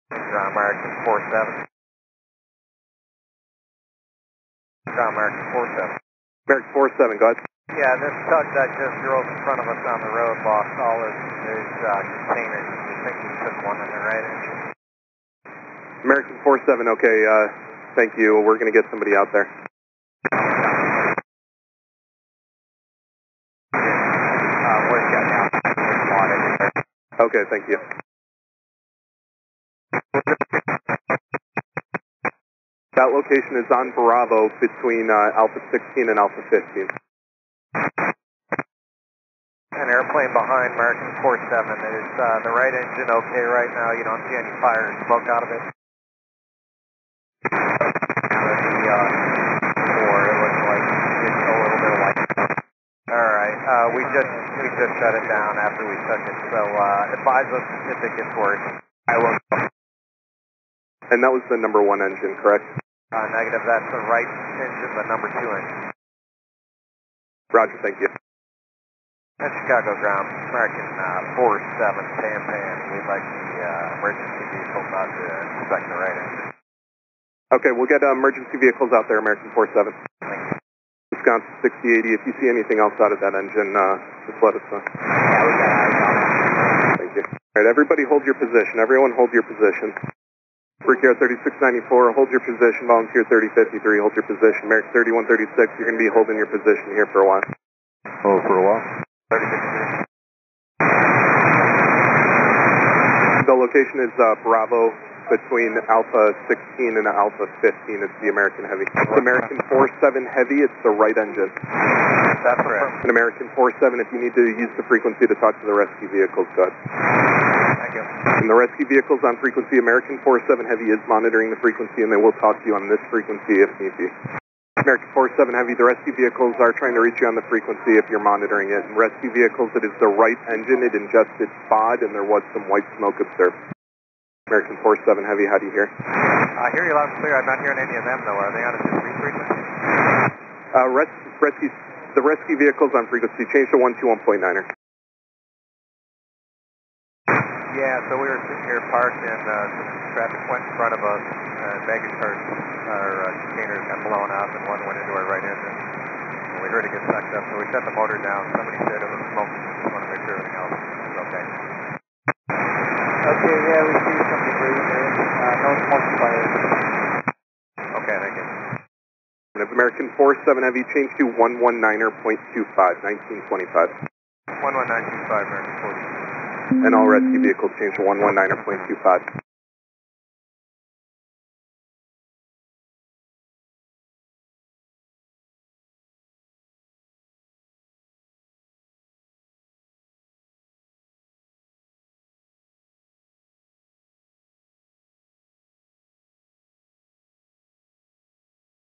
American 47. American 47. American 47, go ahead. Yeah, this tug that just drove in front of us on the road lost all his containers. We think we took one in the right engine. American 47, okay, thank you. We're going to get somebody out there. We're getting out. There's water there. Okay, thank you. That location is on Bravo between Alpha 16 and Alpha 15. An airplane behind American 47. Is the right engine okay right now? You don't see any fire or smoke out of it? It looks like it's a little bit of light. Alright, we just shut it down after we took it, so advise us if it gets worse. I will. And that was the number 1 engine, correct? Negative, that's the right engine, the number 2 engine. Roger, thank you. That's Chicago ground, American 47, Pan. We'd like the emergency vehicle not to inspect the right engine. Okay, we'll get emergency vehicles out there, American 47. Thank you. Wisconsin 6080, if you see anything else out of that engine, just let us know. Yeah, we got eyes on it. Thank you. Alright, everybody hold your position. Everyone hold your position. Brickyard 3694, hold your position. Volunteer 3053, hold your position. American 3136, you're going to be holding your position here for a while. Oh, for a while? 3053. The location is Bravo between Alpha 16 and Alpha 15. It's the American Heavy. It's American 47 Heavy. It's the right engine. That's correct. An American 47, if you need to use the frequency to talk to the rescue vehicles, go ahead. Thank you. And the rescue vehicles on frequency, American 47 Heavy is monitoring the frequency, and they will talk to you on this frequency if need be. American 47 Heavy, the rescue vehicles are trying to reach you on the frequency if you're monitoring it. And rescue vehicles, it is the right engine. It ingested FOD, and there was some white smoke observed. American 47 Heavy, how do you hear? I hear you loud and clear. I'm not hearing any of them, though. Are they on a different frequency? The rescue vehicles on frequency changed to 121.9er. Yeah, so we were sitting here parked, and some traffic went in front of us. Baggage cars, our containers got blown up, and one went into our right engine. And we heard it get sucked up, so we shut the motor down. Somebody said it was smoking. We just want to make sure everything else is okay. Okay, yeah, we see some debris there. No smoke fire. Okay, thank you. And if American 47 Heavy changed to 119er.25, 1925. 11925, American 40. And all rescue vehicles changed to 119er.25.